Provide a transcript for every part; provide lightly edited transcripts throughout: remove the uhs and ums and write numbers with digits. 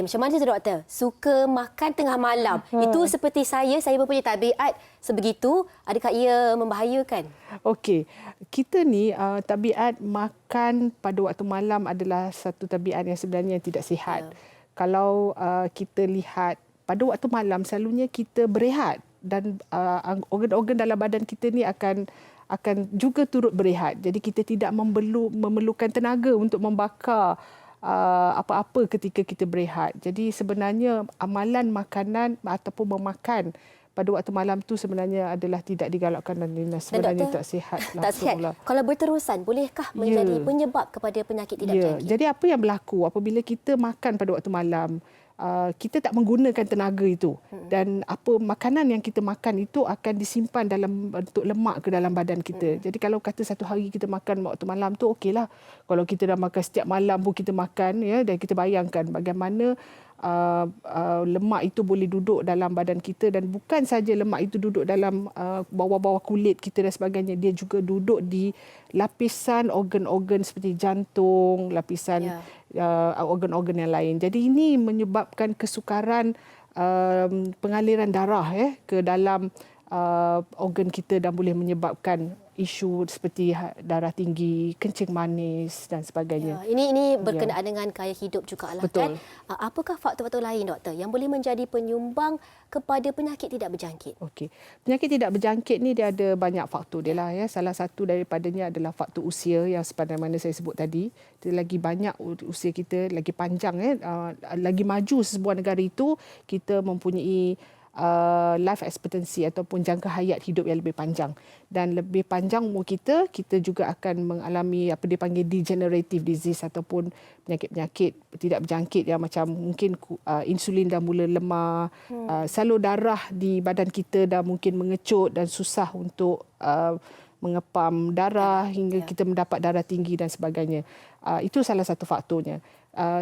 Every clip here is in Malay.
Macam mana tu doktor? Suka makan tengah malam. Itu seperti saya mempunyai tabiat sebegitu. Adakah ia membahayakan? Okey, kita ni tabiat makan pada waktu malam adalah satu tabiat yang sebenarnya tidak sihat. Kalau kita lihat pada waktu malam selalunya kita berehat dan organ-organ dalam badan kita ni akan juga turut berehat. Jadi kita tidak memerlukan tenaga untuk membakar apa-apa ketika kita berehat. Jadi sebenarnya amalan makanan ataupun memakan pada waktu malam tu sebenarnya adalah tidak digalakkan dan sebenarnya tak sihat. Tak sihat. Kalau berterusan, bolehkah menjadi penyebab kepada penyakit tidak berjangkit? Jadi apa yang berlaku apabila kita makan pada waktu malam, kita tak menggunakan tenaga itu dan apa makanan yang kita makan itu akan disimpan dalam bentuk lemak ke dalam badan kita. Jadi kalau kata satu hari kita makan waktu malam tu okeylah. Kalau kita dah makan setiap malam pun kita makan ya, dan kita bayangkan bagaimana lemak itu boleh duduk dalam badan kita dan bukan saja lemak itu duduk dalam bawah-bawah kulit kita dan sebagainya, dia juga duduk di lapisan organ-organ seperti jantung, lapisan organ-organ yang lain. Jadi ini menyebabkan kesukaran pengaliran darah ke dalam organ kita dan boleh menyebabkan isu seperti darah tinggi, kencing manis dan sebagainya. Ini berkenaan dengan gaya hidup jugalah kan. Apakah faktor-faktor lain doktor yang boleh menjadi penyumbang kepada penyakit tidak berjangkit? Okey. Penyakit tidak berjangkit ni dia ada banyak faktor dia lah ya. Salah satu daripadanya adalah faktor usia yang sebagaimana saya sebut tadi. Lagi banyak usia kita lagi panjang lagi maju sebuah negara itu, kita mempunyai life expectancy ataupun jangka hayat hidup yang lebih panjang, dan lebih panjang umur kita juga akan mengalami apa dia panggil degenerative disease ataupun penyakit-penyakit tidak berjangkit yang macam mungkin insulin dah mula lemah, salur darah di badan kita dah mungkin mengecut dan susah untuk mengepam darah hingga kita mendapat darah tinggi dan sebagainya. Itu salah satu faktornya.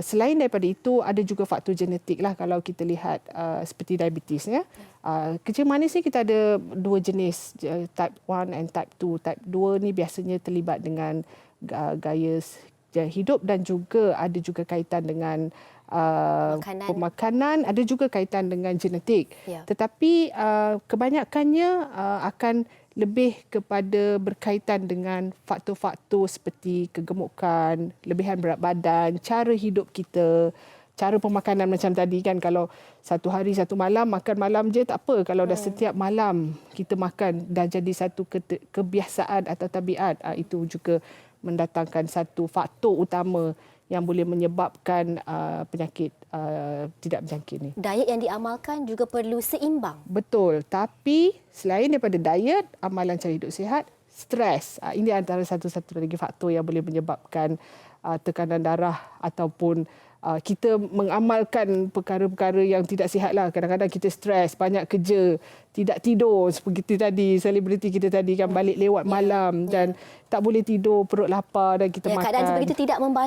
Selain daripada itu, ada juga faktor genetik lah kalau kita lihat seperti diabetes. Kencing manis ni kita ada dua jenis, type 1 and type 2. Type 2 ni biasanya terlibat dengan gaya hidup dan juga ada juga kaitan dengan pemakanan, ada juga kaitan dengan genetik. Tetapi kebanyakannya akan lebih kepada berkaitan dengan faktor-faktor seperti kegemukan, lebihan berat badan, cara hidup kita, cara pemakanan macam tadi kan. Kalau satu hari satu malam makan malam je tak apa. Kalau dah setiap malam kita makan dah jadi satu kebiasaan atau tabiat, itu juga mendatangkan satu faktor utama yang boleh menyebabkan penyakit tidak berjangkit ni. Diet yang diamalkan juga perlu seimbang. Betul. Tapi selain daripada diet, amalan cara hidup sihat, stres. Ini antara satu-satu lagi faktor yang boleh menyebabkan tekanan darah ataupun kita mengamalkan perkara-perkara yang tidak sihat lah. Kadang-kadang kita stres, banyak kerja, tidak tidur. Seperti tadi, selebriti kita tadi kan balik lewat malam dan tak boleh tidur, perut lapar dan kita makan. Keadaan seperti itu tidak membantu.